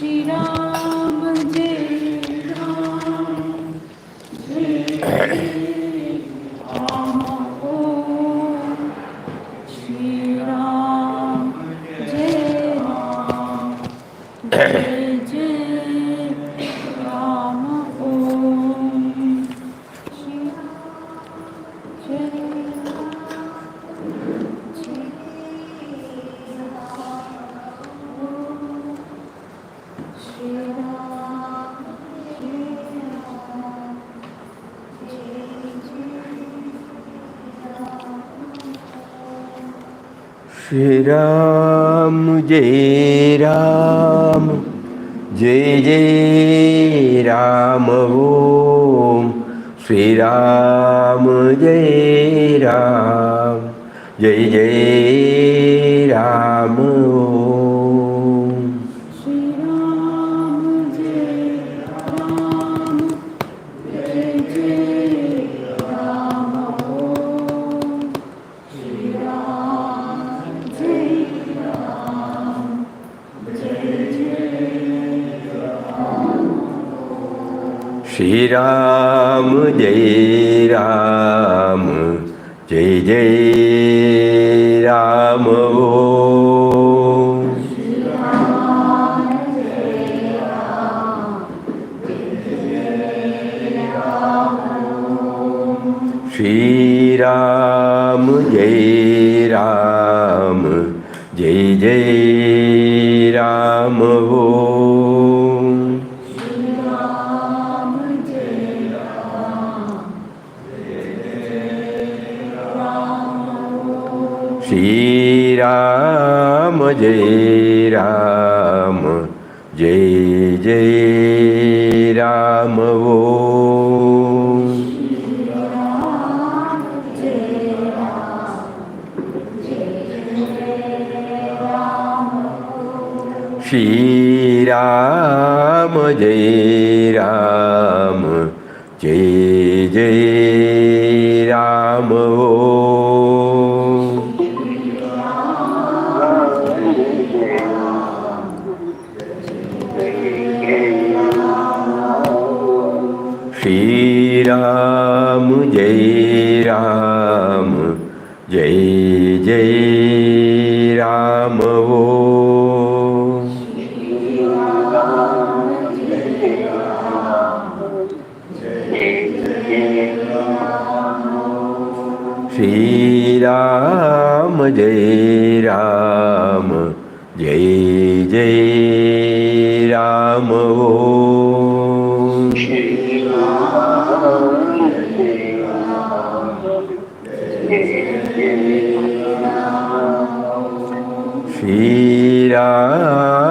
Shri Ram, Jai Ram, Jai Jai Ram Om. Shri Ram, Jai Ram, Jai Jai Ram Om. Shri Ram, Jai Ram, Jai Jai Ram Om. Shri Ram, Jai Ram, Jai Jai Ram Om. Shri Ram, Jai Ram, Jai Jai Ram Om. Shri Ram, Jai Ram, Jai Jai Ram Om. Shri Ram, Jai Ram, Jai Jai Ram Om. Shri Ram, Jai Ram, Jai Jai Ram Om. Shri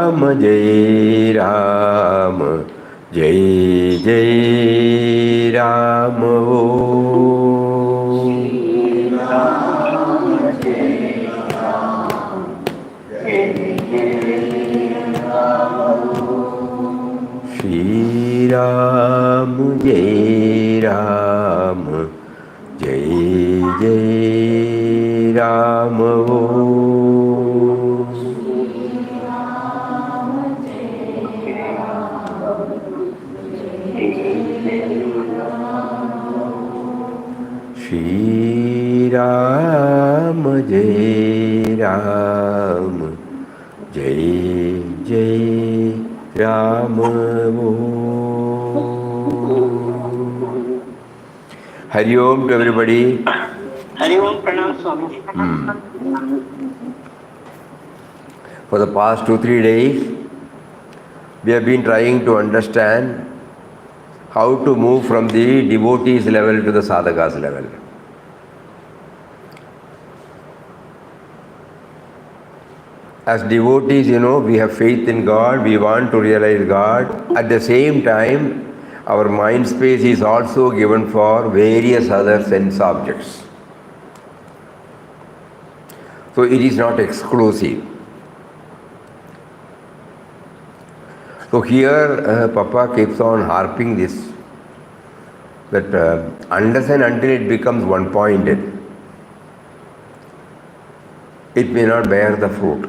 Ram, Jai Ram, Jai Jai Ram Om. Shri Ram, Jai Ram, Jai Jai Ram Om. Shri Ram, Jai Ram, Jai Jai Ram Om. Hari Om to everybody. Hari Om, Pranam Swami. For the past 2-3 days, we have been trying to understand how to move from the devotees level to the sadhakas level. As devotees, we have faith in God, we want to realize God. At the same time, our mind space is also given for various other sense objects. So it is not exclusive. So here, Papa keeps on harping this, that unless and until it becomes one-pointed, it may not bear the fruit.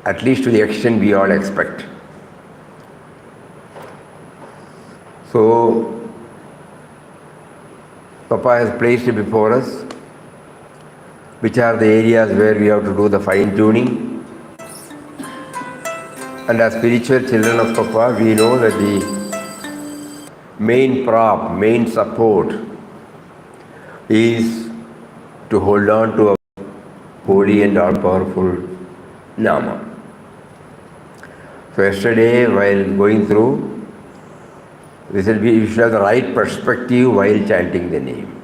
at least to the extent we all expect. So, Papa has placed it before us, which are the areas where we have to do the fine tuning. And as spiritual children of Papa, we know that the main prop, main support is to hold on to our holy and all-powerful Nama. So yesterday, while going through, we said we should have the right perspective while chanting the name.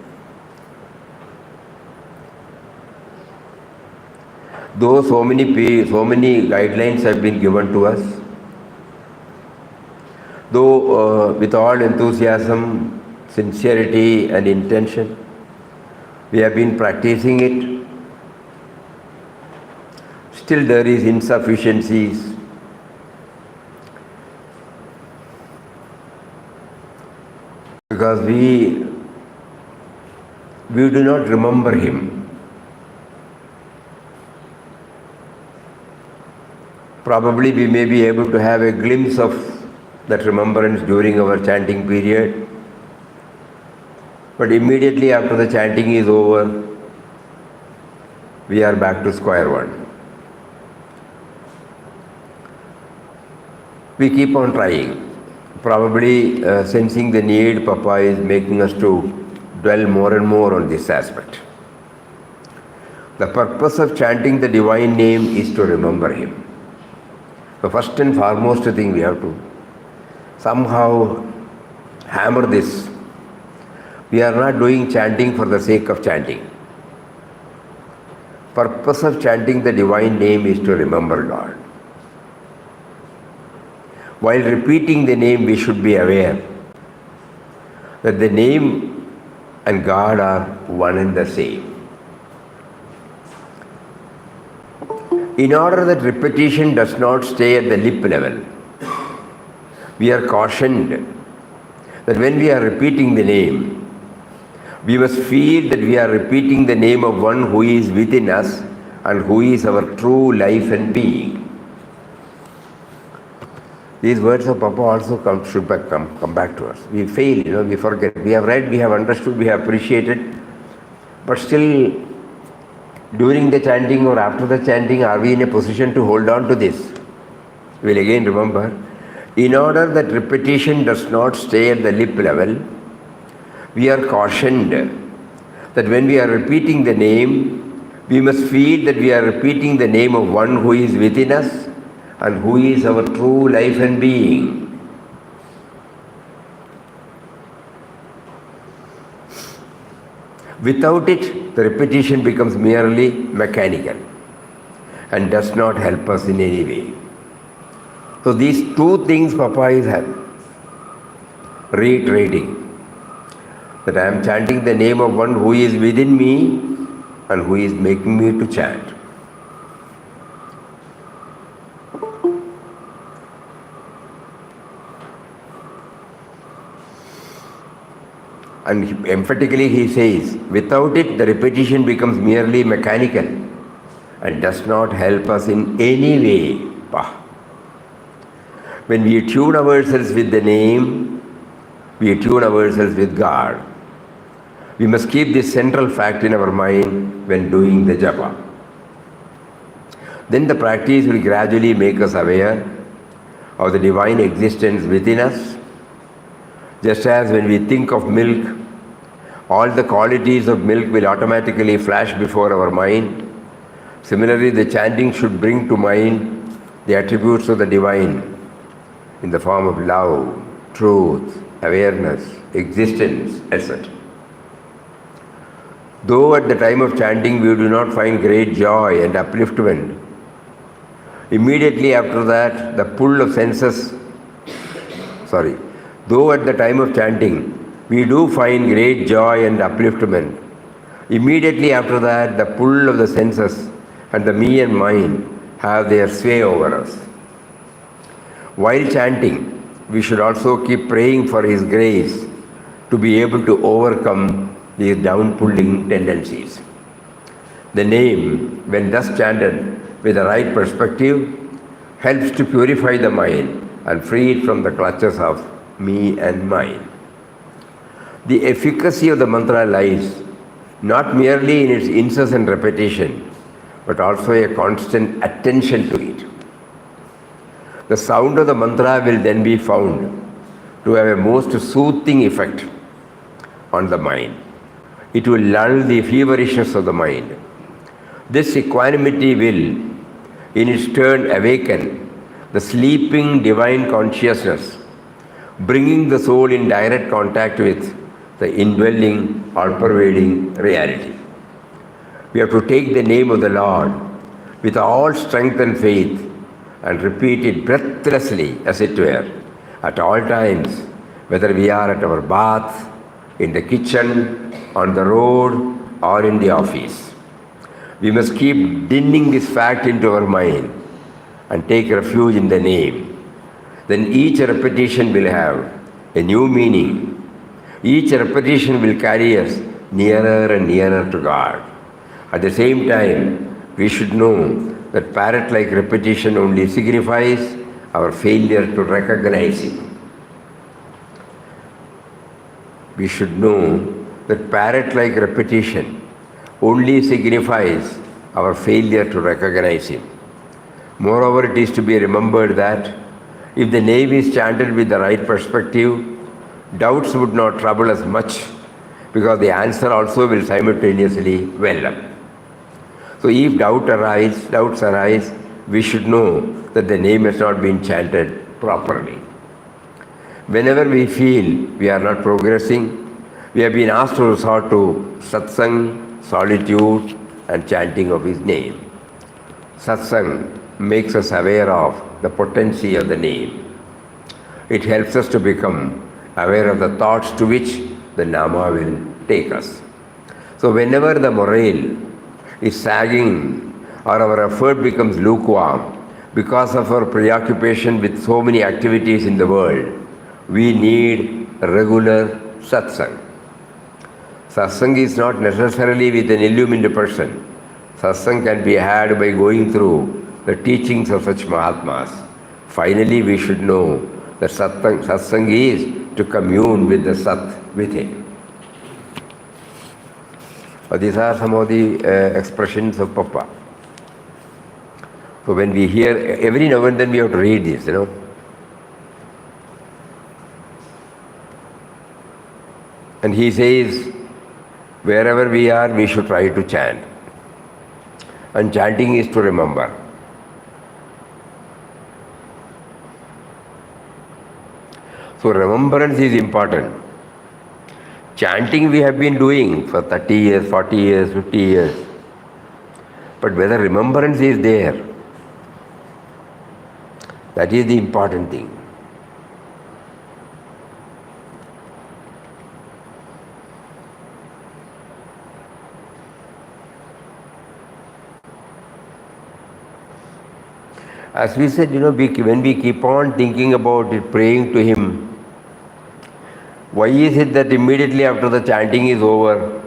Though so many guidelines have been given to us, though with all enthusiasm, sincerity and intention, we have been practicing it, still there is insufficiencies. Because we do not remember him. Probably we may be able to have a glimpse of that remembrance during our chanting period. But immediately after the chanting is over, we are back to square one. We keep on trying. Probably sensing the need, Papa is making us to dwell more and more on this aspect. The purpose of chanting the divine name is to remember him. The first and foremost thing we have to somehow hammer this. We are not doing chanting for the sake of chanting. Purpose of chanting the divine name is to remember God. While repeating the name, we should be aware that the name and God are one and the same. In order that repetition does not stay at the lip level, we are cautioned that when we are repeating the name, we must feel that we are repeating the name of one who is within us and who is our true life and being. These words of Papa also should come back to us. We fail, we forget. We have read, we have understood, we have appreciated, but still during the chanting or after the chanting, are we in a position to hold on to this? We will again remember, in order that repetition does not stay at the lip level, we are cautioned that when we are repeating the name, we must feel that we are repeating the name of one who is within us and who is our true life and being. Without it, the repetition becomes merely mechanical and does not help us in any way. So these two things Papa is reiterating, that I am chanting the name of one who is within me and who is making me to chant. And emphatically he says, without it the repetition becomes merely mechanical and does not help us in any way. When we tune ourselves with the name, we tune ourselves with God. We must keep this central fact in our mind when doing the japa. Then the practice will gradually make us aware of the divine existence within us. Just as when we think of milk, all the qualities of milk will automatically flash before our mind. Similarly, the chanting should bring to mind the attributes of the divine in the form of love, truth, awareness, existence, etc. Though at the time of chanting we do not find great joy and upliftment, immediately after that the pull of senses, though at the time of chanting we do find great joy and upliftment, immediately after that the pull of the senses and the me and mine have their sway over us. While chanting, we should also keep praying for His grace to be able to overcome these down-pulling tendencies. The name, when thus chanted with the right perspective, helps to purify the mind and free it from the clutches of me and mine. The efficacy of the mantra lies not merely in its incessant repetition, but also a constant attention to it. The sound of the mantra will then be found to have a most soothing effect on the mind. It will lull the feverishness of the mind. This equanimity will, in its turn, awaken the sleeping divine consciousness, bringing the soul in direct contact with the indwelling, all-pervading reality. We have to take the name of the Lord with all strength and faith and repeat it breathlessly, as it were, at all times, whether we are at our bath, in the kitchen, on the road, or in the office. We must keep dinning this fact into our mind and take refuge in the name. Then each repetition will have a new meaning. Each repetition will carry us nearer and nearer to God. At the same time, we should know that parrot-like repetition only signifies our failure to recognize Him. We should know that parrot-like repetition only signifies our failure to recognize Him. Moreover, it is to be remembered that if the name is chanted with the right perspective, doubts would not trouble us much, because the answer also will simultaneously well up. So if doubts arise, we should know that the name has not been chanted properly. Whenever we feel we are not progressing, we have been asked to resort to satsang, solitude, and chanting of His name. Satsang makes us aware of the potency of the name. It helps us to become aware of the thoughts to which the Nama will take us. So whenever the morale is sagging or our effort becomes lukewarm because of our preoccupation with so many activities in the world, we need regular satsang. Satsang is not necessarily with an illumined person. Satsang can be had by going through the teachings of such Mahatmas. Finally, we should know that satsang is to commune with the Sat within. These are some of the expressions of Papa. So when we hear, every now and then we have to read this, And he says, wherever we are, we should try to chant. And chanting is to remember. So remembrance is important. Chanting we have been doing for 30 years, 40 years, 50 years. But whether remembrance is there, that is the important thing. As we said, when we keep on thinking about it, praying to Him, why is it that immediately after the chanting is over,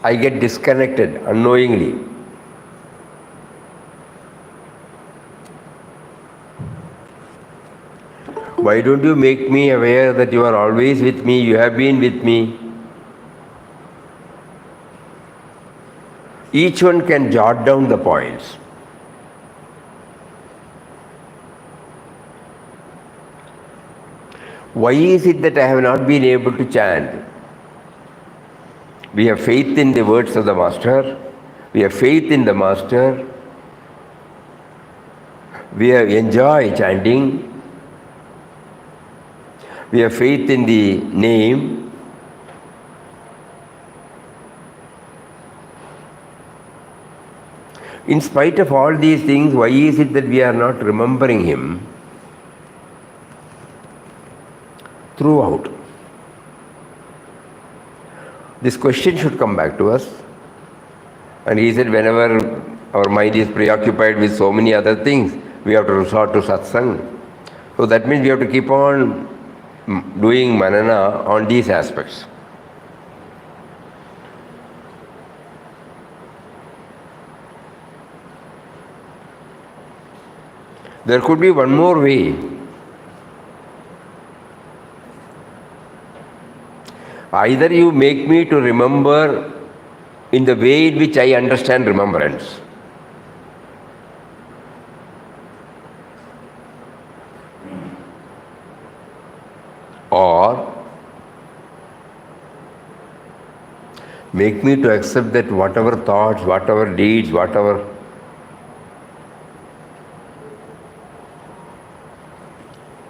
I get disconnected unknowingly? Why don't you make me aware that you are always with me, you have been with me? Each one can jot down the points. Why is it that I have not been able to chant? We have faith in the words of the Master. We have faith in the Master. We enjoy chanting. We have faith in the name. In spite of all these things, why is it that we are not remembering Him throughout? This question should come back to us. And he said, whenever our mind is preoccupied with so many other things, we have to resort to satsang. So that means we have to keep on doing manana on these aspects. There could be one more way. Either you make me to remember in the way in which I understand remembrance, or make me to accept that whatever thoughts, whatever deeds, whatever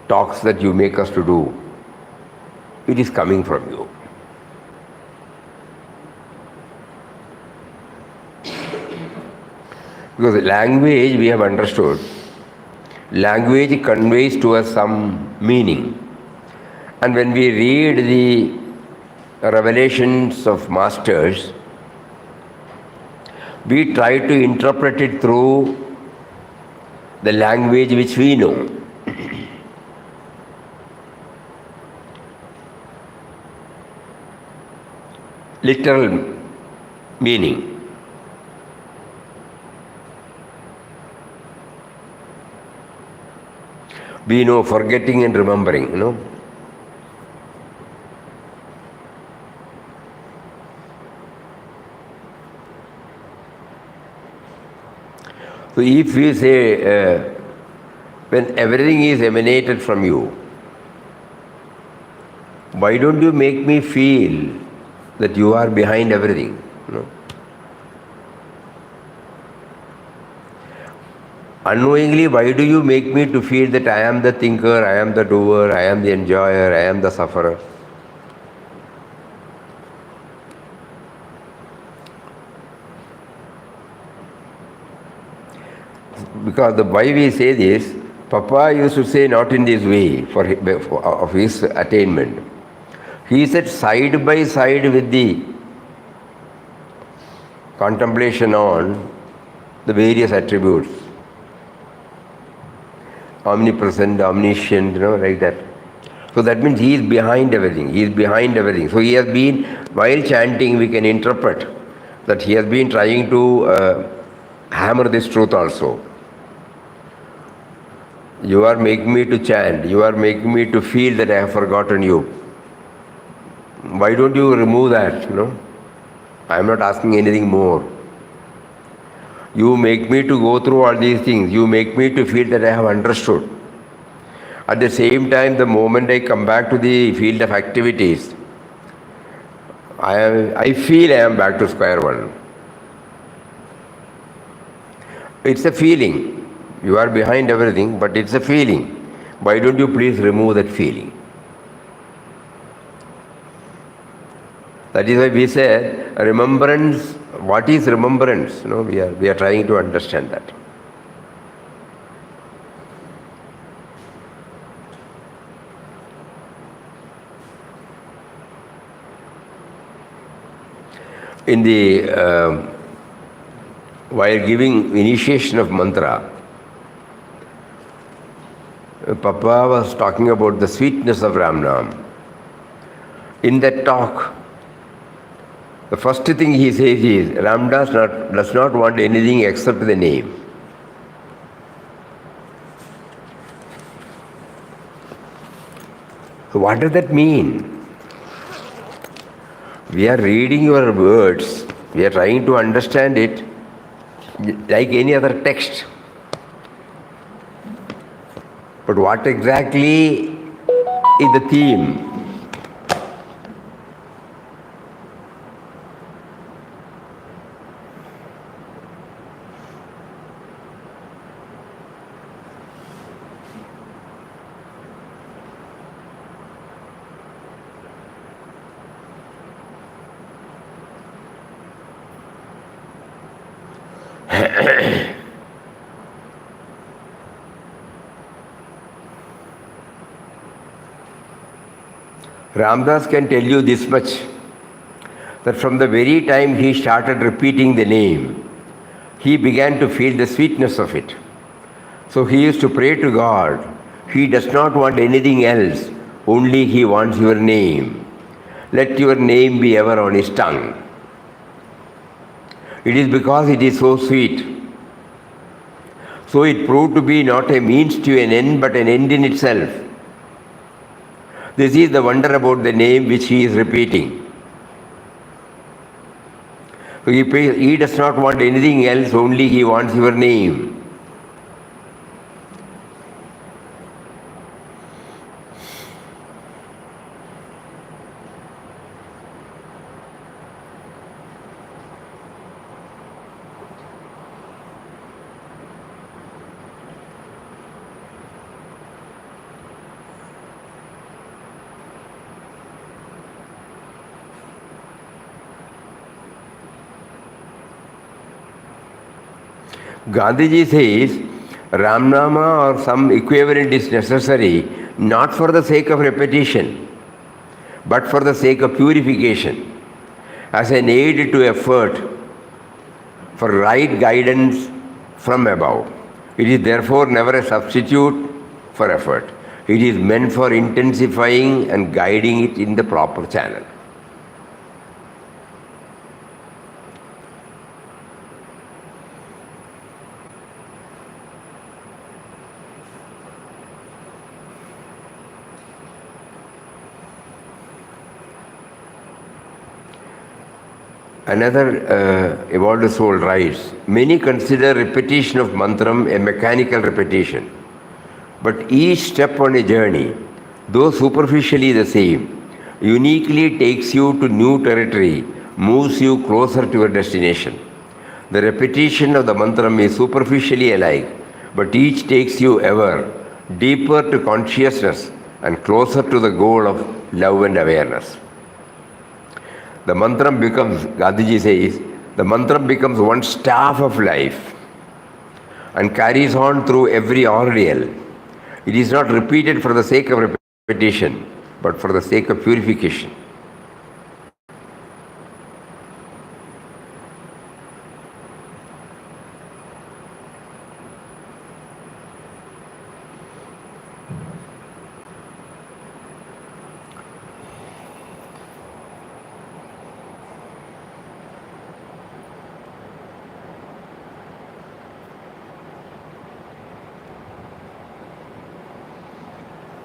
talks that you make us to do, it is coming from you. Because language, we have understood, language conveys to us some meaning. And when we read the revelations of masters, we try to interpret it through the language which we know. Literal meaning. We know forgetting and remembering, So if we say, when everything is emanated from you, why don't you make me feel that you are behind everything? Unknowingly, why do you make me to feel that I am the thinker, I am the doer, I am the enjoyer, I am the sufferer? Because why we say this, Papa used to say not in this way of his attainment. He said side by side with the contemplation on the various attributes, omnipresent, omniscient, like that. So that means he is behind everything. He is behind everything. So he has been, while chanting, we can interpret that he has been trying to hammer this truth also. You are making me to chant. You are making me to feel that I have forgotten you. Why don't you remove that? I am not asking anything more. You make me to go through all these things. You make me to feel that I have understood. At the same time, the moment I come back to the field of activities, I feel I am back to square one. It's a feeling. You are behind everything, but it's a feeling. Why don't you please remove that feeling? That is why we said remembrance. What is remembrance? We are trying to understand that. In the while giving initiation of mantra, Papa was talking about the sweetness of Ram Nam. In that talk, the first thing he says is, Ram does not want anything except the name. So what does that mean? We are reading your words, we are trying to understand it like any other text. But what exactly is the theme? Ramdas can tell you this much, that from the very time he started repeating the name, he began to feel the sweetness of it. So he used to pray to God. He does not want anything else, only he wants your name. Let your name be ever on his tongue. It is because it is so sweet. So it proved to be not a means to an end, but an end in itself. This is the wonder about the name which he is repeating. He does not want anything else, only he wants your name. Gandhiji says Ramnama or some equivalent is necessary not for the sake of repetition, but for the sake of purification, as an aid to effort for right guidance from above. It is therefore never a substitute for effort. It is meant for intensifying and guiding it in the proper channel. Another evolved soul writes, many consider repetition of mantram a mechanical repetition, but each step on a journey, though superficially the same, uniquely takes you to new territory, moves you closer to your destination. The repetition of the mantram is superficially alike, but each takes you ever deeper to consciousness and closer to the goal of love and awareness. The mantram becomes, Gandhiji says, the mantram becomes one staff of life and carries on through every ordeal. It is not repeated for the sake of repetition, but for the sake of purification.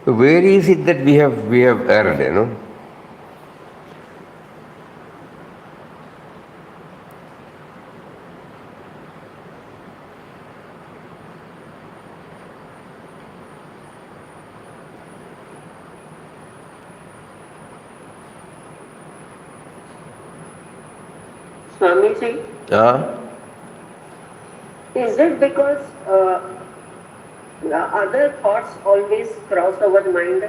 Where is it that we have erred, you know? Swamiji, is it because the other thoughts always cross our mind?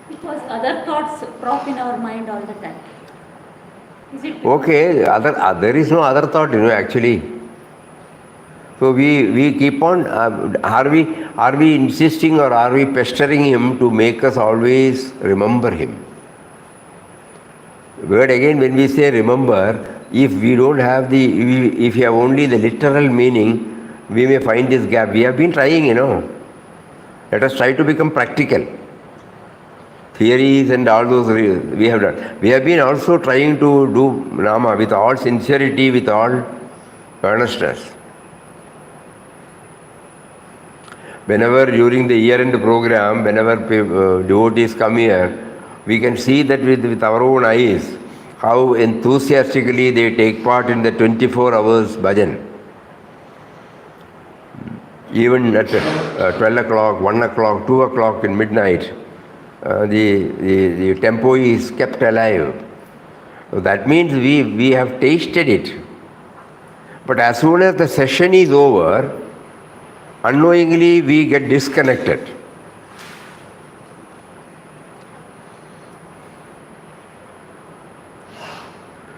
Because other thoughts crop in our mind all the time. Is it? Okay, there is no other thought, you know, actually. So we keep on, are we insisting or are we pestering him to make us always remember him? But again, when we say remember, if we don't have if you have only the literal meaning, we may find this gap. We have been trying, you know. Let us try to become practical. Theories and all those we have done. We have been also trying to do Nama with all sincerity, with all earnestness. Whenever during the year-end program, whenever devotees come here, we can see that with our own eyes, how enthusiastically they take part in the 24 hours bhajan. Even at 12 o'clock, 1 o'clock, 2 o'clock in midnight, the tempo is kept alive. So that means we have tasted it. But as soon as the session is over, unknowingly we get disconnected.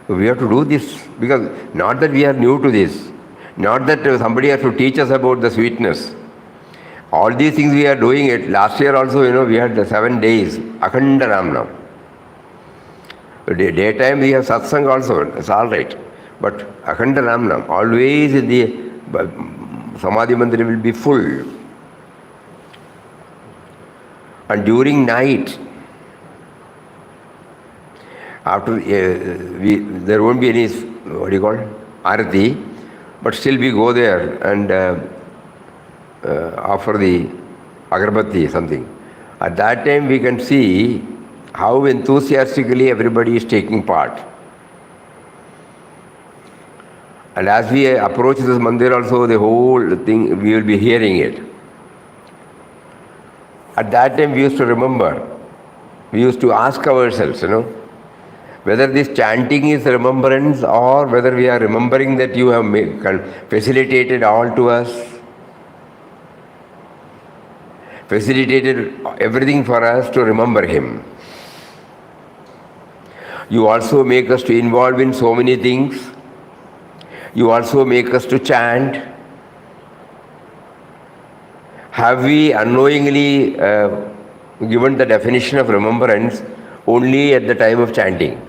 So we have to do this, because not that we are new to this, not that somebody has to teach us about the sweetness. All these things we are doing it. Last year also, you know, we had the 7 days, Akhanda Ramnam. Daytime we have satsang also, it's all right. But Akhanda Ramnam, always the Samadhi Mandir will be full. And during night, after there won't be any, what do you call it, Arati, but still we go there and offer the agarbatti, something. At that time we can see how enthusiastically everybody is taking part. And as we approach this mandir also, the whole thing, we will be hearing it. At that time we used to remember, we used to ask ourselves, whether this chanting is remembrance or whether we are remembering that you have facilitated all to us, facilitated everything for us to remember Him. You also make us to involve in so many things. You also make us to chant. Have we unknowingly given the definition of remembrance only at the time of chanting?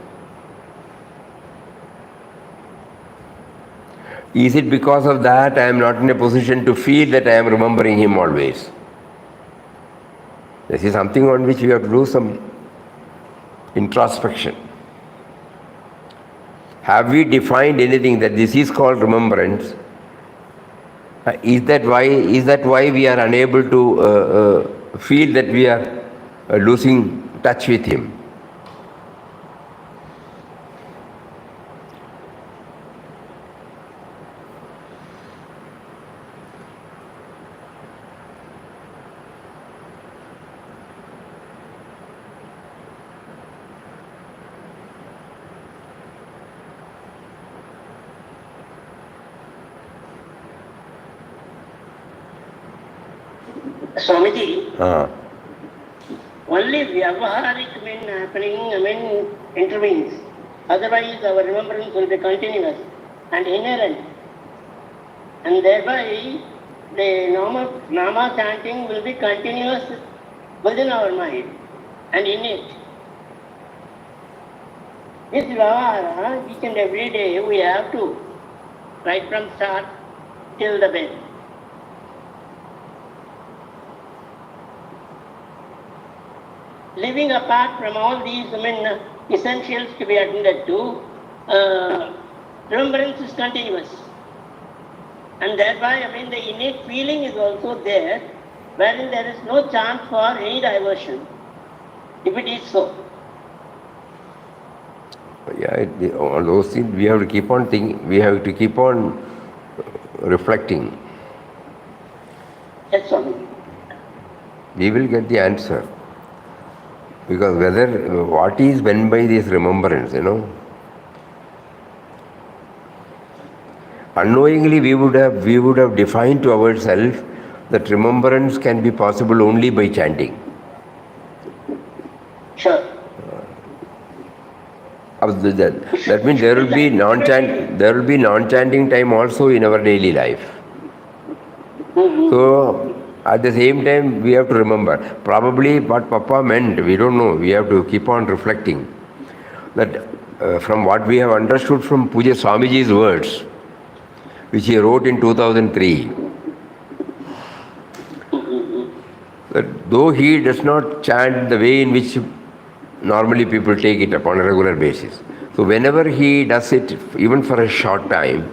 Is it because of that I am not in a position to feel that I am remembering Him always? This is something on which we have to do some introspection. Have we defined anything that this is called remembrance? Is that why we are unable to feel that we are losing touch with Him? Swamiji, only vyavaharik intervenes. Otherwise, our remembrance will be continuous and inherent. And thereby, the Nama chanting will be continuous within our mind and innate. This vyavahara, each and every day, we have to, right from start till the bed. Living apart from all these essentials to be attended to, remembrance is continuous. And thereby, the innate feeling is also there, wherein there is no chance for any diversion, if it is so. Yeah, all those things we have to keep on thinking, we have to keep on reflecting. Yes, Swami. We will get the answer. Because what is meant by this remembrance, unknowingly we would have defined to ourselves that remembrance can be possible only by chanting. Sure. That means there will be non-chanting time also in our daily life. Mm-hmm. So at the same time, we have to remember, probably what Papa meant, we don't know, we have to keep on reflecting. That from what we have understood from Puja Swamiji's words, which he wrote in 2003, that though he does not chant the way in which normally people take it upon a regular basis, so whenever he does it, even for a short time,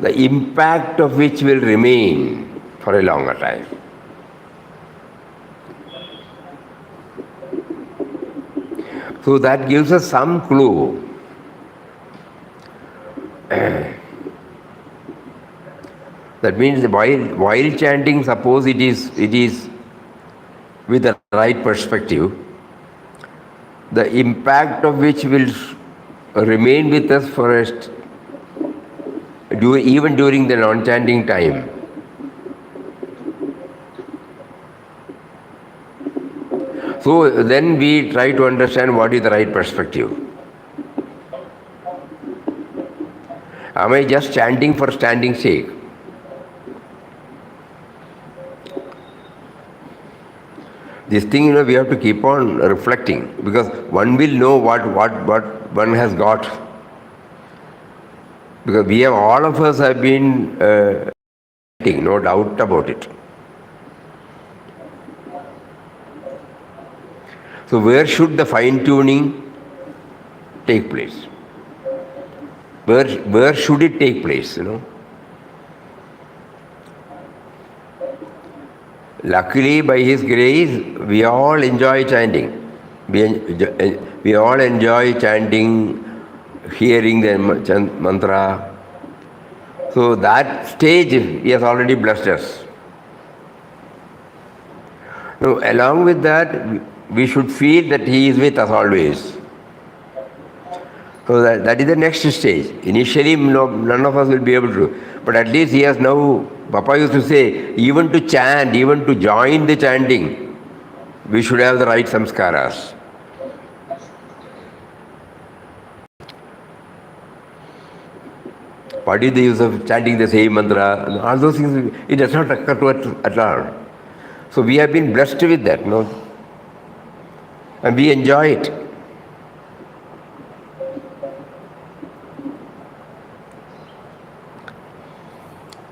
the impact of which will remain for a longer time. So that gives us some clue. That means while chanting, suppose it is with the right perspective, the impact of which will remain with us for even during the non-chanting time. So then we try to understand what is the right perspective. Am I just chanting for standing's sake? This thing, we have to keep on reflecting, because one will know what one has got. Because all of us have been chanting, no doubt about it. So where should the fine-tuning take place? Where should it take place, Luckily, by His grace, we all enjoy chanting. We all enjoy chanting, hearing the mantra. So that stage, He has already blessed us. Now, along with that, we should feel that He is with us always. So that is the next stage. Initially, none of us will be able to. But at least He has now, Papa used to say, even to chant, even to join the chanting, we should have the right samskaras. What is the use of chanting the same mantra? All those things, it does not occur to us at all. So we have been blessed with that, no? And we enjoy it.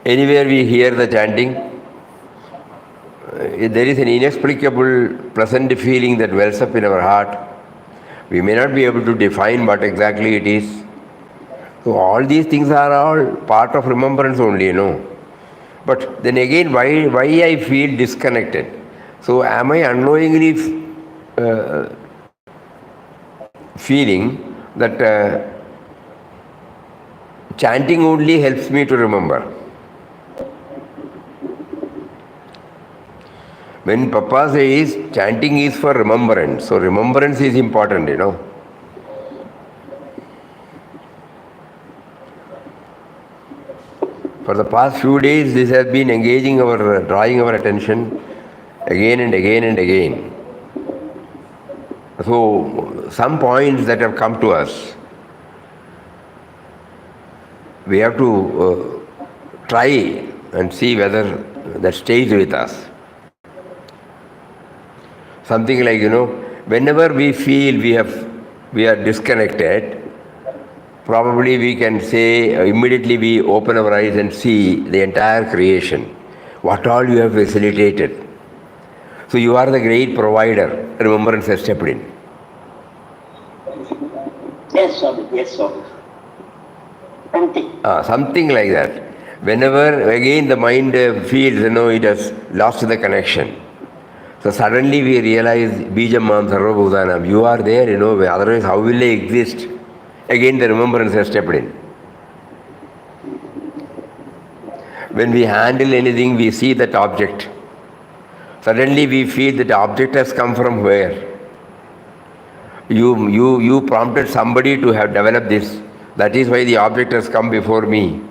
Anywhere we hear the chanting, there is an inexplicable, pleasant feeling that wells up in our heart. We may not be able to define what exactly it is. So all these things are all part of remembrance only, But then again, why I feel disconnected? So am I unknowingly feeling that chanting only helps me to remember? When Papa says chanting is for remembrance, so remembrance is important, For the past few days, this has been drawing our attention again and again and again. So, some points that have come to us, we have to try and see whether that stays with us. Something like, whenever we feel we are disconnected, probably we can say, immediately we open our eyes and see the entire creation, what all you have facilitated. So you are the great provider, remembrance has stepped in. Yes, Swami, yes, Swami. Something like that. Whenever again the mind feels, it has lost the connection. So suddenly we realize, Bijam Mam Sarva Bhutanam, you are there, otherwise how will they exist? Again the remembrance has stepped in. When we handle anything, we see that object. Suddenly we feel that the object has come from where? You prompted somebody to have developed this. That is why the object has come before me.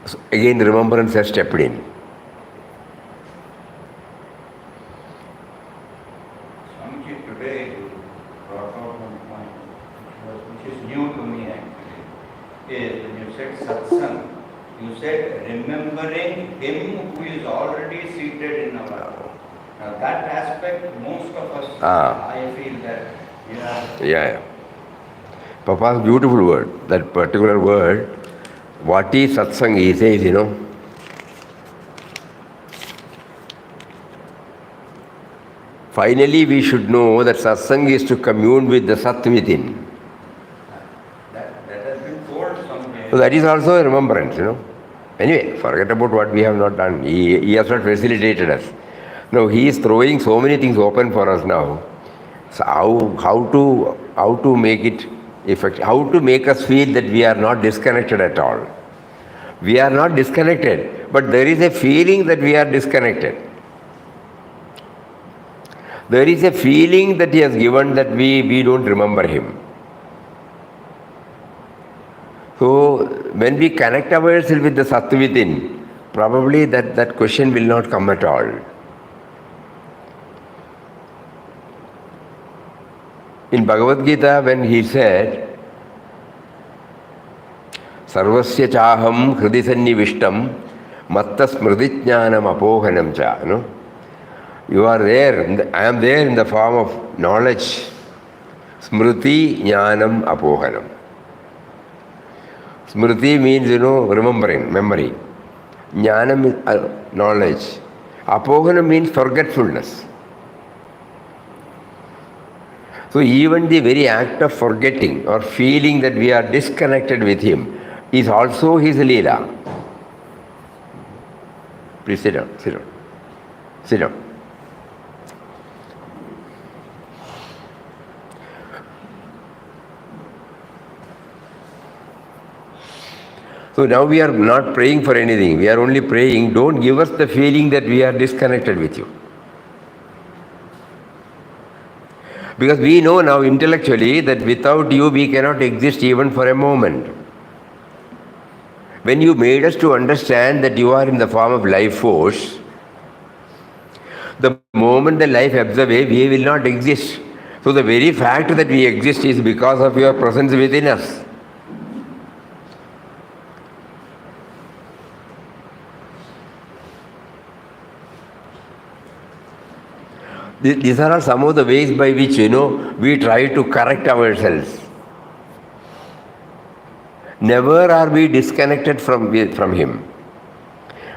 So again the remembrance has stepped in. Today you brought out one point which is new to me actually, is when you said satsang, you said remembering him who is already seated in our heart. Now that aspect, most of us, I feel that, Yeah. Papa's beautiful word, that particular word, what is satsang, he says, Finally, we should know that satsang is to commune with the Sat within. that has been told somewhere. So that is also a remembrance, Anyway, forget about what we have not done. He has not facilitated us. Now, he is throwing so many things open for us now. So how to make it effective? How to make us feel that we are not disconnected at all? We are not disconnected, but there is a feeling that we are disconnected. There is a feeling that he has given that we don't remember him. So when we connect ourselves with the Sat within, probably that question will not come at all. In Bhagavad Gita, when he said, Sarvasya chaham hridi sannivishtam matta smriti jnanam apohanam cha. You are there, I am there in the form of knowledge. Smriti jnanam apohanam. Smriti means, remembering, memory. Jnanam is knowledge. Apohanam means forgetfulness. So even the very act of forgetting or feeling that we are disconnected with him is also his Leela. Please sit down, sit down. Sit down. So now we are not praying for anything. We are only praying, don't give us the feeling that we are disconnected with you. Because we know now intellectually that without you we cannot exist even for a moment. When you made us to understand that you are in the form of life force, the moment the life ebbs away, we will not exist. So the very fact that we exist is because of your presence within us. These are some of the ways by which, we try to correct ourselves. Never are we disconnected from Him.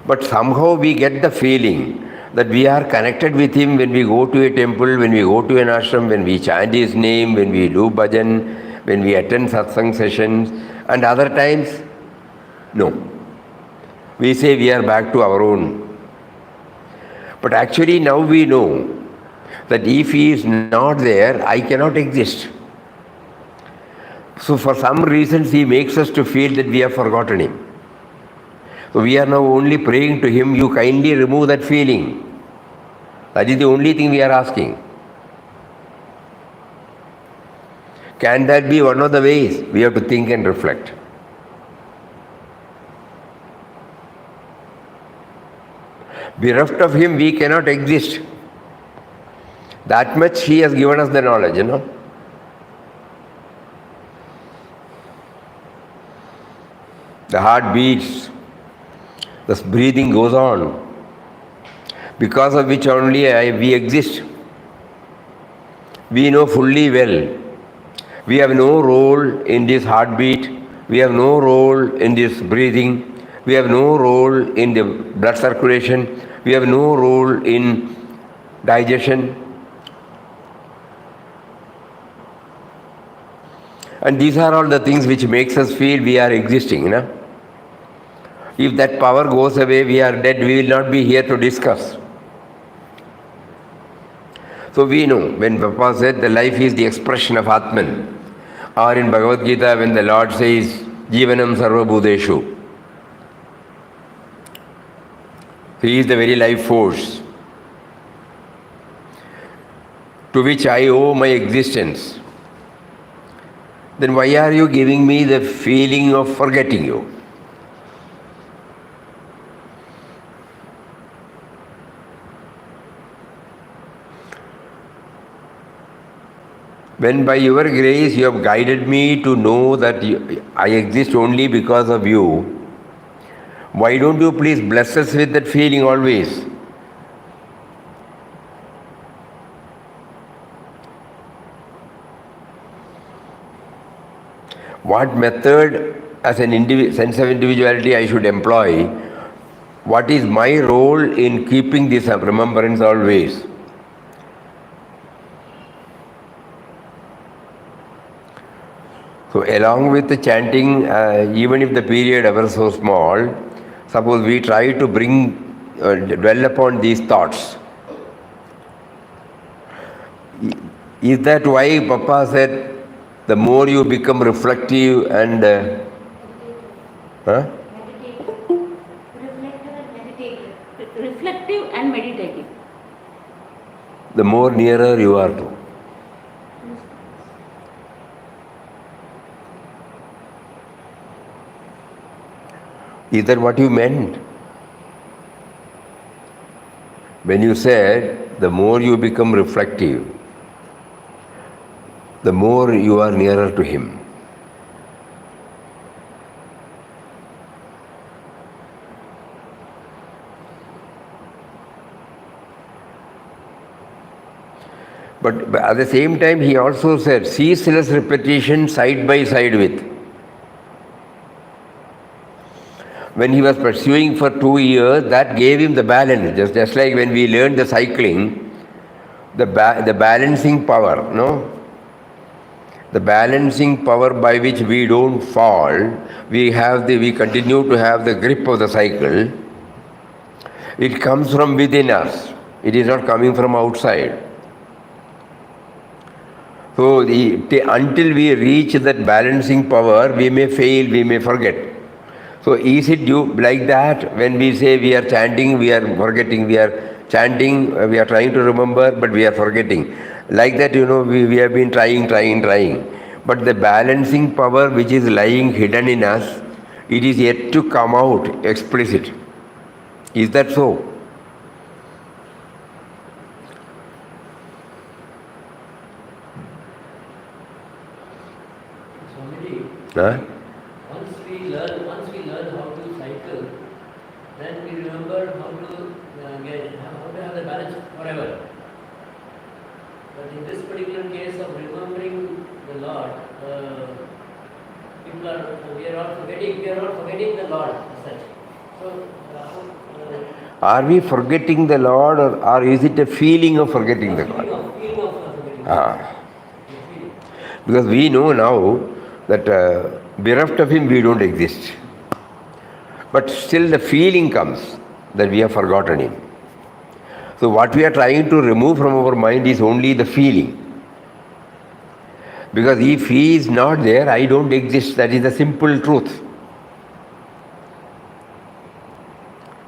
But somehow we get the feeling that we are connected with Him when we go to a temple, when we go to an ashram, when we chant His name, when we do bhajan, when we attend satsang sessions, and other times, no. We say we are back to our own. But actually now we know that if He is not there, I cannot exist. So for some reasons He makes us to feel that we have forgotten Him. So we are now only praying to Him, you kindly remove that feeling. That is the only thing we are asking. Can that be one of the ways? We have to think and reflect. Bereft of Him, we cannot exist. That much He has given us the knowledge, The heart beats, the breathing goes on, because of which only we exist. We know fully well, we have no role in this heartbeat, we have no role in this breathing, we have no role in the blood circulation, we have no role in digestion. And these are all the things which makes us feel we are existing. If that power goes away, we are dead, we will not be here to discuss. So we know, when Papa said the life is the expression of Atman, or in Bhagavad Gita when the Lord says, Jivanam Sarva Bhuteshu, He is the very life force to which I owe my existence. Then why are you giving me the feeling of forgetting you? When by your grace you have guided me to know that I exist only because of you, why don't you please bless us with that feeling always? What method as an sense of individuality I should employ? What is my role in keeping this remembrance always? So along with the chanting, even if the period ever so small, suppose we try to dwell upon these thoughts. Is that why Papa said, the more you become reflective and reflective and meditative, the more nearer you are to. Is that what you meant? When you said, the more you become reflective, the more you are nearer to Him. But at the same time, He also said, ceaseless repetition side by side with. When he was pursuing for 2 years, that gave him the balance. Just like when we learned the cycling, the balancing power, the balancing power by which we don't fall, we continue to have the grip of the cycle. It comes from within us. It is not coming from outside. So until we reach that balancing power, we may fail, we may forget. So is it like that when we say we are chanting, we are forgetting, we are chanting, we are trying to remember, but we are forgetting. Like that, we have been trying. But the balancing power which is lying hidden in us, it is yet to come out explicit. Is that so? Huh? Once we learn how to cycle, then we remember how to have the balance forever. But in this particular case of remembering the Lord, we are not forgetting the Lord as such. So, are we forgetting the Lord, or is it a feeling of forgetting the Lord? Feeling of forgetting the Lord. Because we know now that bereft of Him we don't exist. But still the feeling comes that we have forgotten Him. So what we are trying to remove from our mind is only the feeling. Because if He is not there, I don't exist. That is the simple truth.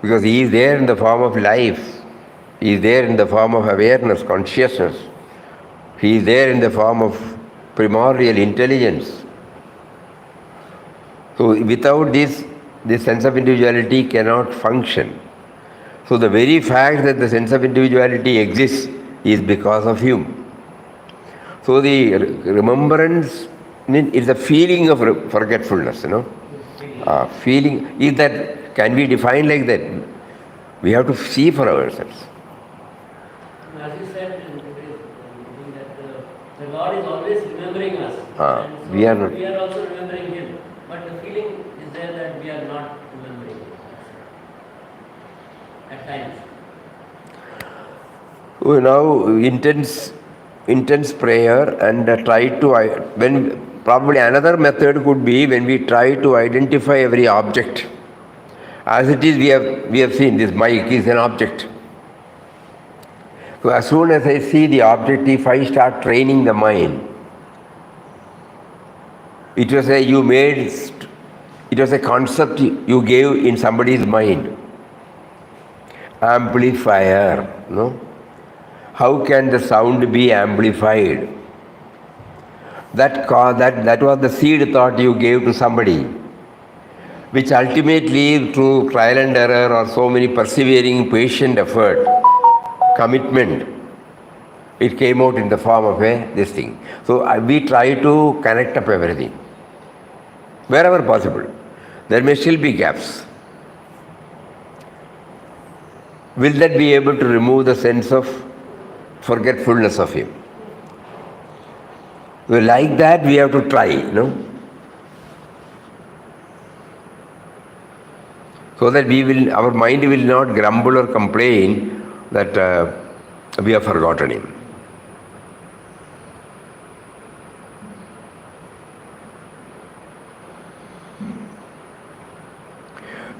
Because He is there in the form of life. He is there in the form of awareness, consciousness. He is there in the form of primordial intelligence. So without this sense of individuality cannot function. So the very fact that the sense of individuality exists is because of Him. So the remembrance is a feeling of forgetfulness, feeling is that, can be defined like that. We have to see for ourselves. As you said, that the Lord is always remembering us. And so we are also remembering Him. But the feeling is there that we are not remembering Him at times. So now intense prayer and try to, probably another method could be when we try to identify every object. As it is, we have seen this mic is an object. So as soon as I see the object, if I start training the mind, it was a concept you gave in somebody's mind. Amplifier, no? How can the sound be amplified? That was the seed thought you gave to somebody, which ultimately, through trial and error or so many persevering, patient effort, commitment, it came out in the form of this thing. So we try to connect up everything, wherever possible. There may still be gaps. Will that be able to remove the sense of forgetfulness of Him? Well, like that we have to try, so that our mind will not grumble or complain that we have forgotten Him.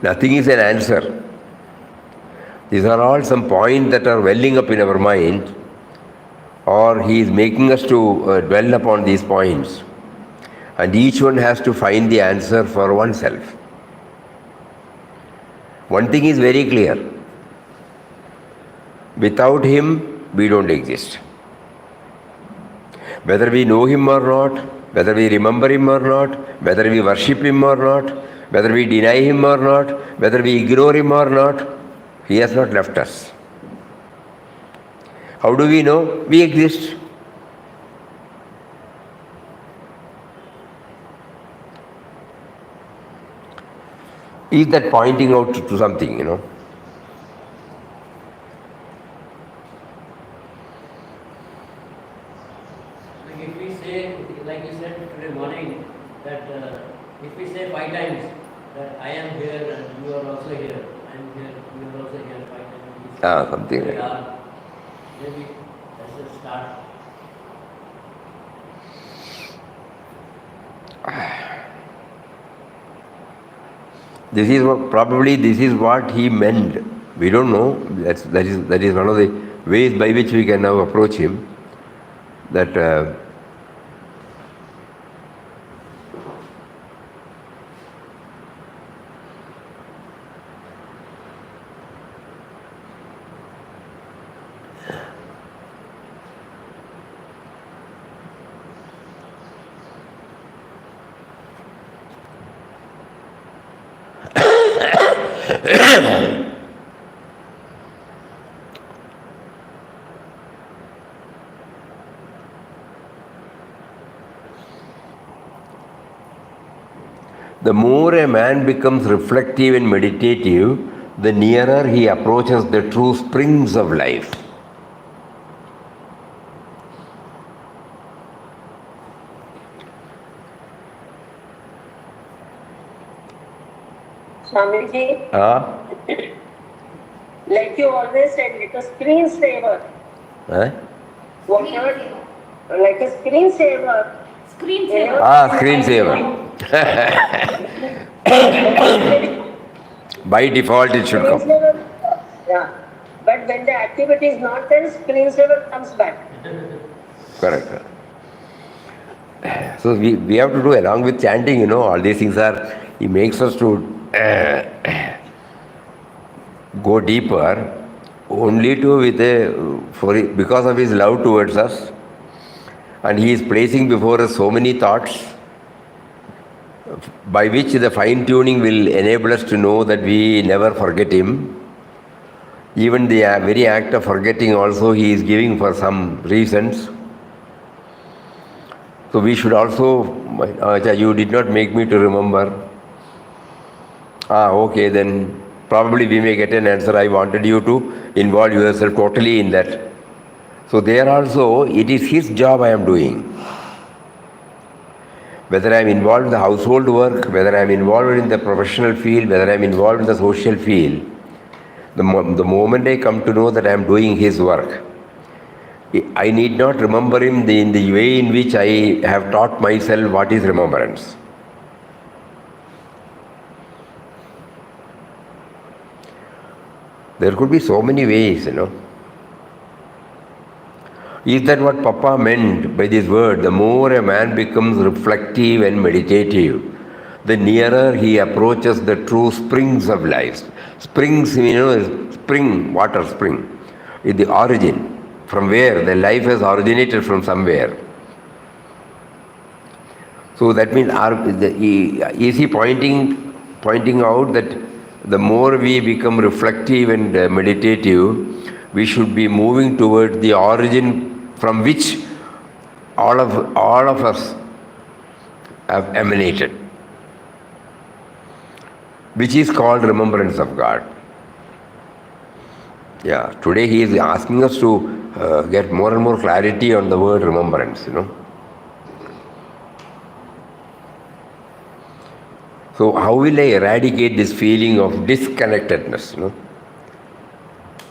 Nothing is an answer. These are all some points that are welling up in our mind, or He is making us to dwell upon these points. And each one has to find the answer for oneself. One thing is very clear. Without Him, we don't exist. Whether we know Him or not, whether we remember Him or not, whether we worship Him or not, whether we deny Him or not, whether we ignore Him or not, He has not left us. How do we know? We exist. Is that pointing out to something, Like if we say, like you said today morning, that if we say 5 times that I am here and you are also here, I am here, you are also here 5 times. Something like that. Maybe that's a start. This is what He meant We don't know. That is one of the ways by which we can now approach him. That the more a man becomes reflective and meditative, the nearer he approaches the true springs of life. Swamiji, Ah? like you always said, like a screensaver. Eh? Whatever, like a screensaver. Screensaver. Screensaver. By default, it should come. Screensaver, yeah. But when the activity is not there, screensaver comes back. Correct. So we have to do along with chanting, all these things are, he makes us to go deeper only to because of his love towards us, and he is placing before us so many thoughts by which the fine tuning will enable us to know that we never forget him. Even the very act of forgetting also he is giving for some reasons. So we should also, you did not make me to remember. Okay, then probably we may get an answer. I wanted you to involve yourself totally in that. So there also, it is his job I am doing. Whether I am involved in the household work, whether I am involved in the professional field, whether I am involved in the social field, the moment I come to know that I am doing his work, I need not remember him in the way in which I have taught myself what is remembrance. There could be so many ways, Is that what Papa meant by this word? The more a man becomes reflective and meditative, the nearer he approaches the true springs of life. Springs, is spring, water spring, is the origin. From where? The life has originated from somewhere. So that means, is he pointing out that the more we become reflective and meditative, we should be moving towards the origin from which all of us have emanated, which is called remembrance of God. Yeah, today he is asking us to get more and more clarity on the word remembrance, So how will I eradicate this feeling of disconnectedness,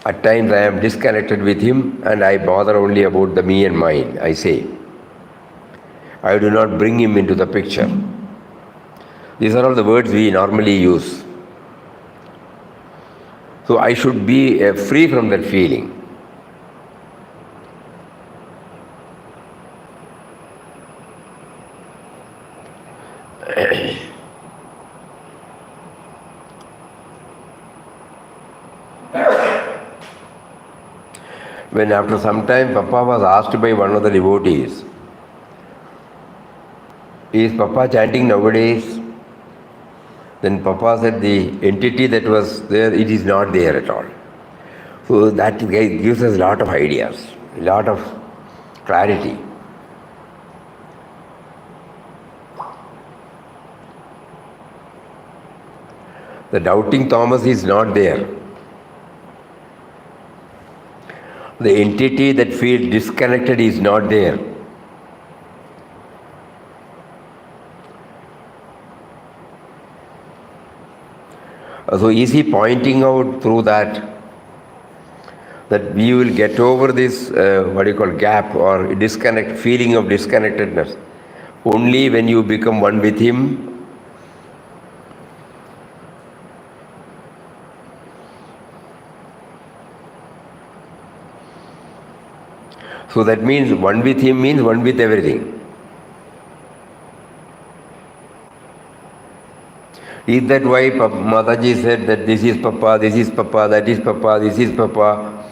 At times I am disconnected with him and I bother only about the me and mine, I say. I do not bring him into the picture. These are all the words we normally use. So I should be free from that feeling. When after some time Papa was asked by one of the devotees, is Papa chanting nowadays? Then Papa said the entity that was there, it is not there at all. So that gives us a lot of ideas, a lot of clarity. The doubting Thomas is not there. The entity that feels disconnected is not there. So is he pointing out through that we will get over this gap or feeling of disconnectedness only when you become one with him? So that means one with him means one with everything. Is that why Mataji said that this is Papa, this is Papa, that is Papa, this is Papa?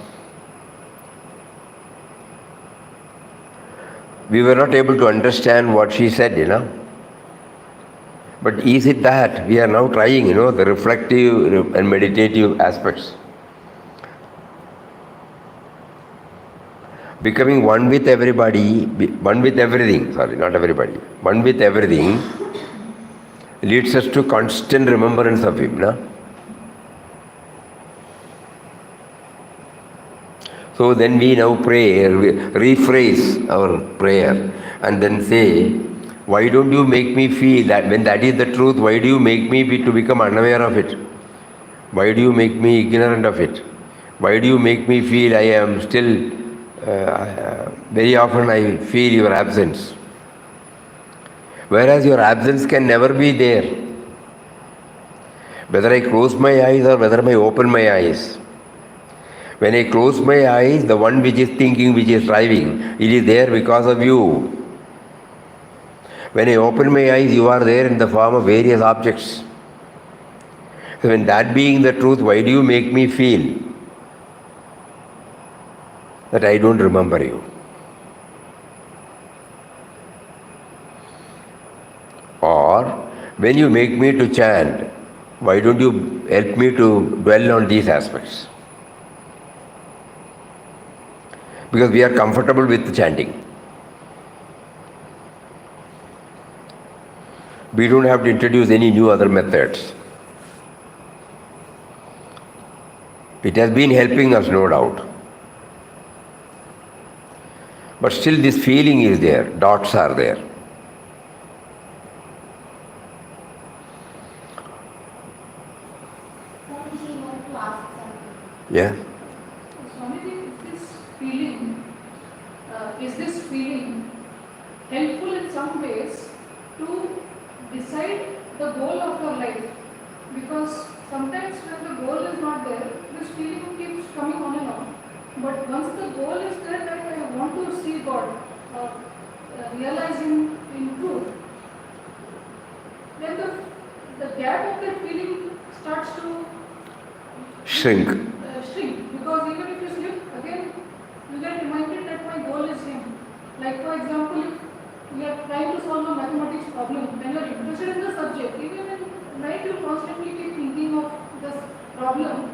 We were not able to understand what she said, But is it that? We are now trying, the reflective and meditative aspects. Becoming one with everybody, one with everything, not everybody, one with everything leads us to constant remembrance of him. So then we now pray, rephrase our prayer and then say, why don't you make me feel that when that is the truth, why do you make me to become unaware of it? Why do you make me ignorant of it? Why do you make me feel I am still, very often I feel your absence. Whereas your absence can never be there. Whether I close my eyes or whether I open my eyes. When I close my eyes, the one which is thinking, which is driving, it is there because of you. When I open my eyes, you are there in the form of various objects. So when that being the truth, why do you make me feel that I don't remember you? Or when you make me to chant, why don't you help me to dwell on these aspects? Because we are comfortable with chanting. We don't have to introduce any new other methods. It has been helping us, no doubt. But still this feeling is there, dots are there. Yeah. Swamiji, is this feeling helpful in some ways to decide the goal of your life? Because sometimes when the goal is not there, this feeling keeps coming on and on. But once the goal is there that I want to see God, realizing in truth, then the gap of that feeling starts to Shrink. Because even if you sleep, again, you get reminded that my goal is Him. Like for example, if we are trying to solve a mathematics problem, when you are interested in the subject, even in night you constantly keep thinking of this problem,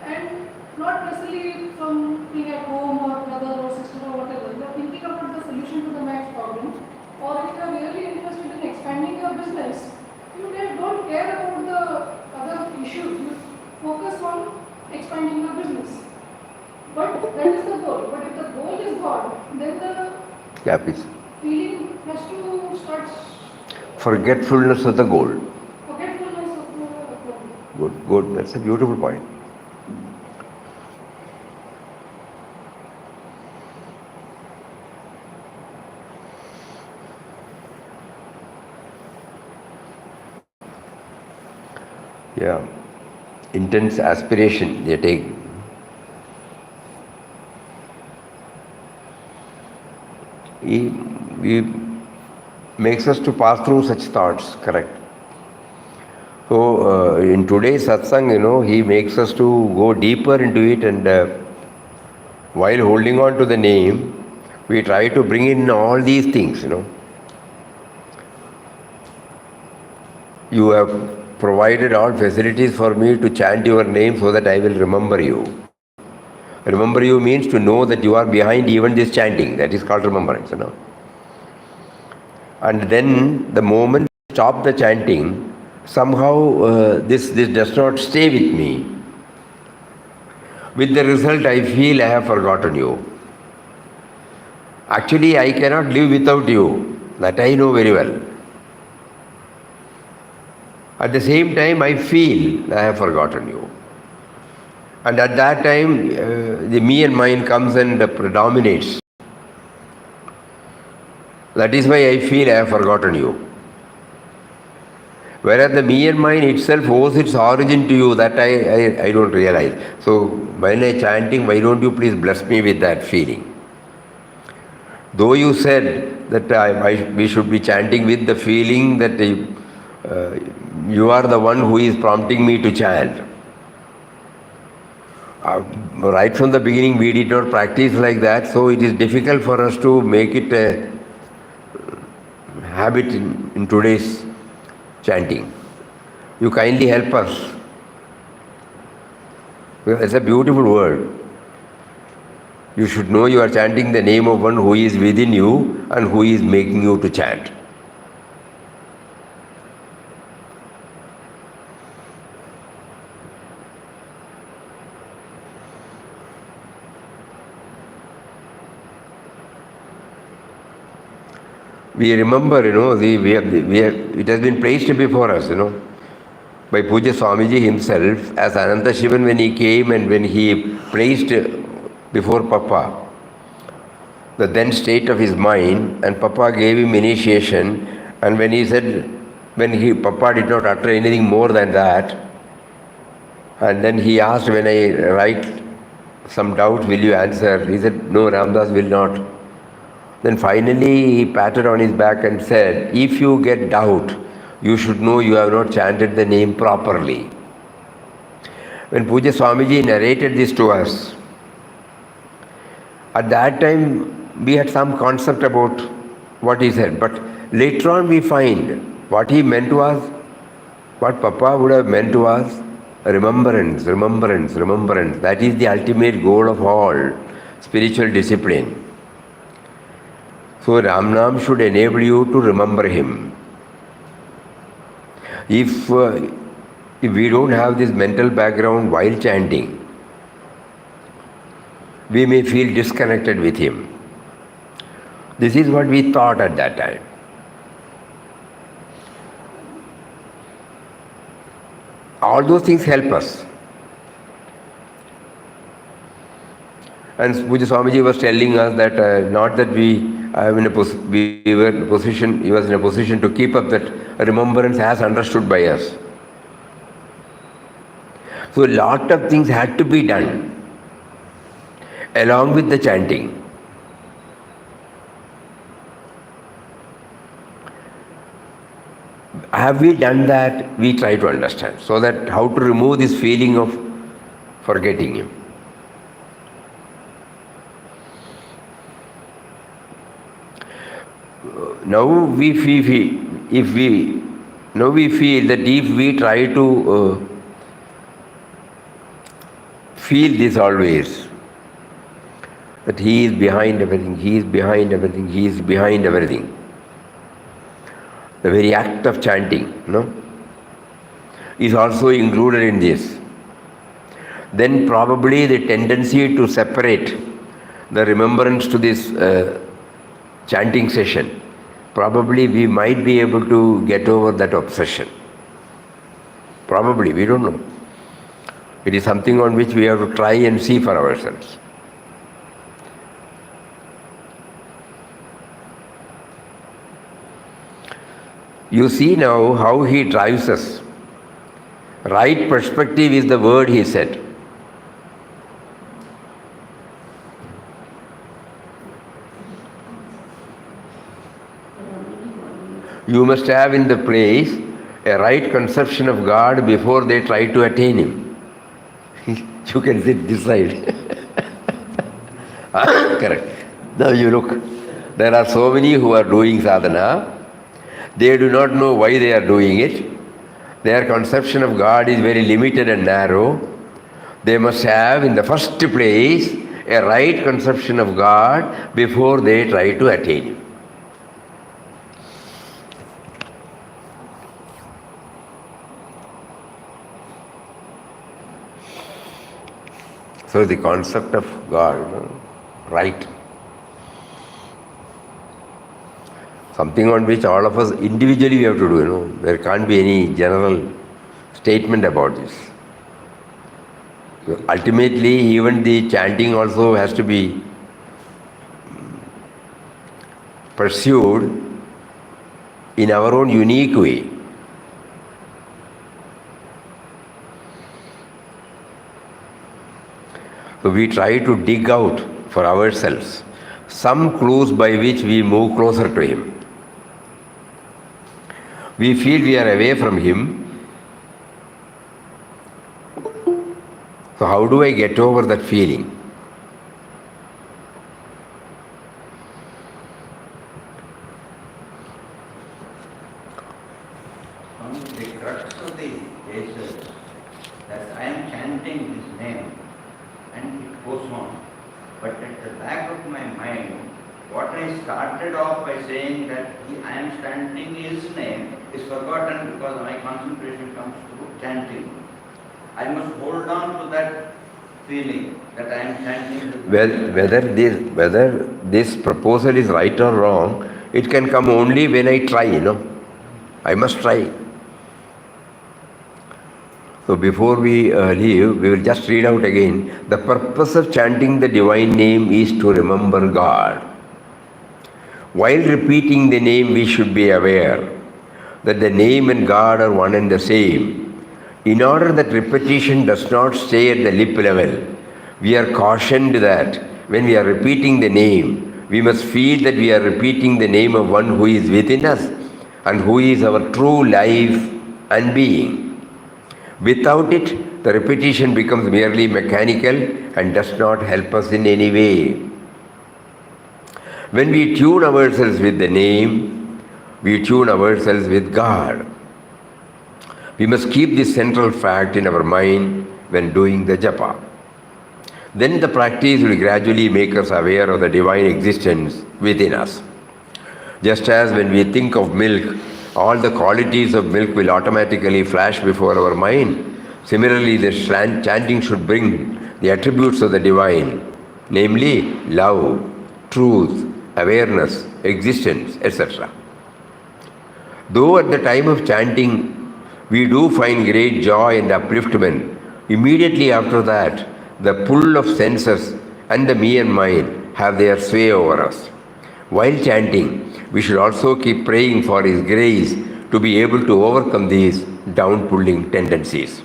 and not necessarily from being at home or brother or sister or whatever, you are thinking about the solution to the math problem, or if you are really interested in expanding your business, you don't care about the other issues, you focus on expanding your business. But that is the goal. But if the goal is God, then the Gap is feeling has to start forgetfulness of the goal. forgetfulness of the goal. Good, good. That's a beautiful point. Yeah. Intense aspiration they take. He makes us to pass through such thoughts, correct. So in today's satsang, he makes us to go deeper into it, and while holding on to the name, we try to bring in all these things, You have provided all facilities for me to chant your name so that I will remember you. Remember you means to know that you are behind even this chanting. That is called remembrance, And then the moment you stop the chanting, somehow this does not stay with me. With the result, I feel I have forgotten you. Actually, I cannot live without you. That I know very well. At the same time, I feel I have forgotten you. And at that time, the me and mine comes and predominates. That is why I feel I have forgotten you. Whereas the me and mine itself owes its origin to you, that I don't realize. So when I chanting, why don't you please bless me with that feeling? Though you said that we should be chanting with the feeling that you are the one who is prompting me to chant. Right from the beginning, we did not practice like that, so it is difficult for us to make it a habit in today's chanting. You kindly help us. It's a beautiful word. You should know you are chanting the name of one who is within you and who is making you to chant. We remember, it has been placed before us, by Puja Swamiji himself as Anandashivan when he came and when he placed before Papa the then state of his mind, and Papa gave him initiation, and when he said, Papa did not utter anything more than that, and then he asked, when I write some doubt, will you answer? He said, no, Ramdas will not. Then finally he patted on his back and said, if you get doubt, you should know you have not chanted the name properly. When Puja Swamiji narrated this to us, at that time we had some concept about what he said, but later on we find what he meant to us, what Papa would have meant to us, remembrance, remembrance, remembrance. That is the ultimate goal of all spiritual discipline. So Ramnam should enable you to remember him. If we don't have this mental background while chanting, we may feel disconnected with him. This is what we thought at that time. All those things help us. And Puja Swamiji was telling us that not that we were in a position, he was in a position to keep up that remembrance as understood by us. So a lot of things had to be done along with the chanting. Have we done that? We try to understand. So that how to remove this feeling of forgetting him. Now we feel that if we try to feel this always, that he is behind everything, he is behind everything, he is behind everything. The very act of chanting, is also included in this. Then probably the tendency to separate the remembrance to this chanting session, probably we might be able to get over that obsession. Probably, we don't know. It is something on which we have to try and see for ourselves. You see now how he drives us. Right perspective is the word he said. You must have in the place a right conception of God before they try to attain him. You can sit this side. Correct. Now you look. There are so many who are doing sadhana. They do not know why they are doing it. Their conception of God is very limited and narrow. They must have in the first place a right conception of God before they try to attain him. So the concept of God, right. Something on which all of us individually we have to do, There can't be any general statement about this. Ultimately, even the chanting also has to be pursued in our own unique way. So we try to dig out for ourselves some clues by which we move closer to Him. We feel we are away from Him. So how do I get over that feeling? The crux of the case is that I am chanting His name and it goes on. But at the back of my mind, what I started off by saying that I am chanting His name is forgotten because my concentration comes through chanting. I must hold on to that feeling that I am chanting His name. Whether this proposal is right or wrong, it can come only when I try, I must try. So before we leave, we will just read out again. The purpose of chanting the divine name is to remember God. While repeating the name, we should be aware that the name and God are one and the same. In order that repetition does not stay at the lip level, we are cautioned that when we are repeating the name, we must feel that we are repeating the name of one who is within us and who is our true life and being. Without it, the repetition becomes merely mechanical and does not help us in any way. When we tune ourselves with the name, we tune ourselves with God. We must keep this central fact in our mind when doing the japa. Then the practice will gradually make us aware of the divine existence within us. Just as when we think of milk, all the qualities of milk will automatically flash before our mind. Similarly, the chanting should bring the attributes of the divine, namely love, truth, awareness, existence, etc. Though at the time of chanting we do find great joy and upliftment, immediately after that the pull of senses and the me and mind have their sway over us. While chanting, we should also keep praying for His grace to be able to overcome these down-pulling tendencies.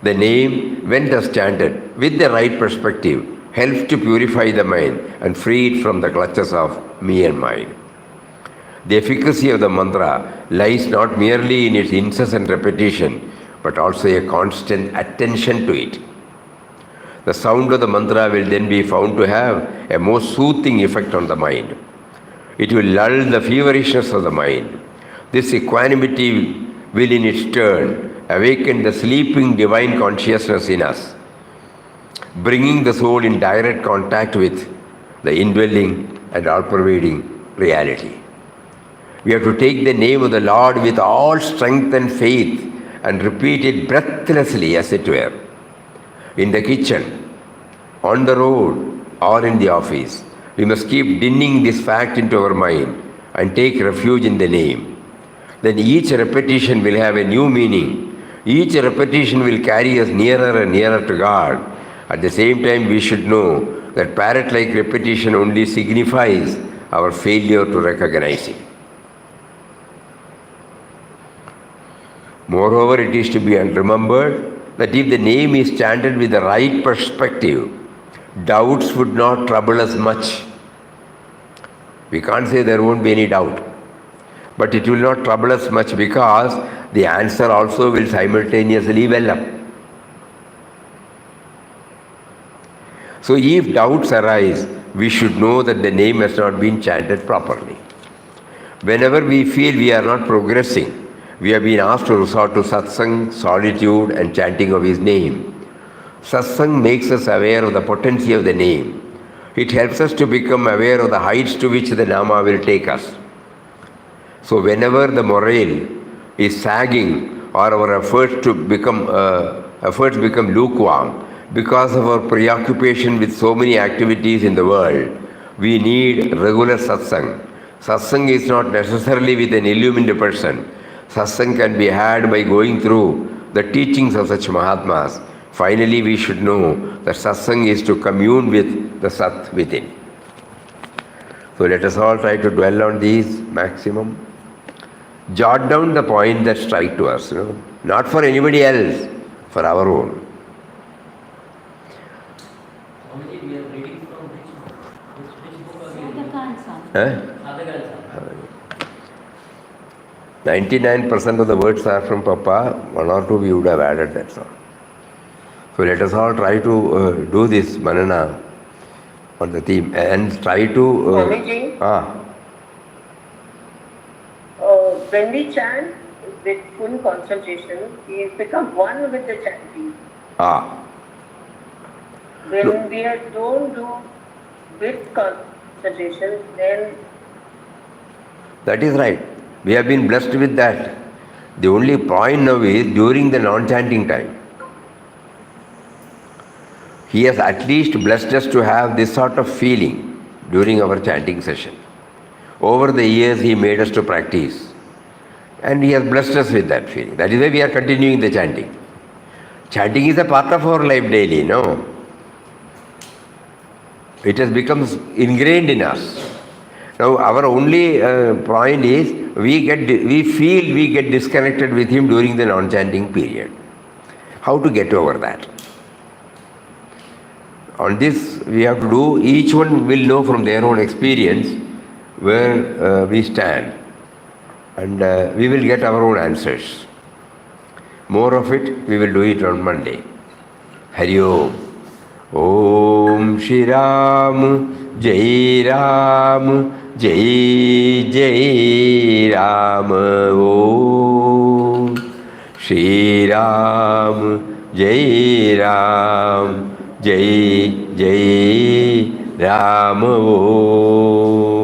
The name, when thus chanted with the right perspective, helps to purify the mind and free it from the clutches of me and mind. The efficacy of the mantra lies not merely in its incessant repetition, but also a constant attention to it. The sound of the mantra will then be found to have a most soothing effect on the mind. It will lull the feverishness of the mind. This equanimity will in its turn awaken the sleeping divine consciousness in us, bringing the soul in direct contact with the indwelling and all-pervading reality. We have to take the name of the Lord with all strength and faith and repeat it breathlessly, as it were. In the kitchen, on the road, or in the office, we must keep dinning this fact into our mind and take refuge in the name. Then each repetition will have a new meaning. Each repetition will carry us nearer and nearer to God. At the same time, we should know that parrot-like repetition only signifies our failure to recognize it. Moreover, it is to be remembered that if the name is chanted with the right perspective, doubts would not trouble us much. We can't say there won't be any doubt, but it will not trouble us much because the answer also will simultaneously well up. So if doubts arise, we should know that the name has not been chanted properly. Whenever we feel we are not progressing, we have been asked to resort to satsang, solitude, and chanting of His name. Satsang makes us aware of the potency of the name. It helps us to become aware of the heights to which the Nama will take us. So whenever the morale is sagging or our efforts become lukewarm because of our preoccupation with so many activities in the world, we need regular satsang. Satsang is not necessarily with an illumined person. Satsang can be had by going through the teachings of such Mahatmas. Finally, we should know that satsang is to commune with the Sat within. So let us all try to dwell on these maximum. Jot down the point that strike to us, not for anybody else, for our own. Swamiji, we are reading from which Which book was it? Sadhakansa. Sadhakansa. 99% of the words are from Papa, one or two we would have added, that's all. So let us all try to do this manana on the theme and try to. Swamiji? When we chant with full concentration, we become one with the chanting. When we don't do with concentration, then. That is right. We have been blessed with that. The only point now is during the non-chanting time. He has at least blessed us to have this sort of feeling during our chanting session. Over the years, he made us to practice. And he has blessed us with that feeling. That is why we are continuing the chanting. Chanting is a part of our life daily, no? It has become ingrained in us. Now, our only point is we feel we get disconnected with him during the non-chanting period. How to get over that? On this, we have to do, each one will know from their own experience where we stand. And we will get our own answers. More of it, we will do it on Monday. Hari Om. Om Shri Ram, Jai Ram, Jai Jai Ram. Om Shri Ram, Jai Ram, Jai Jai Ram. Om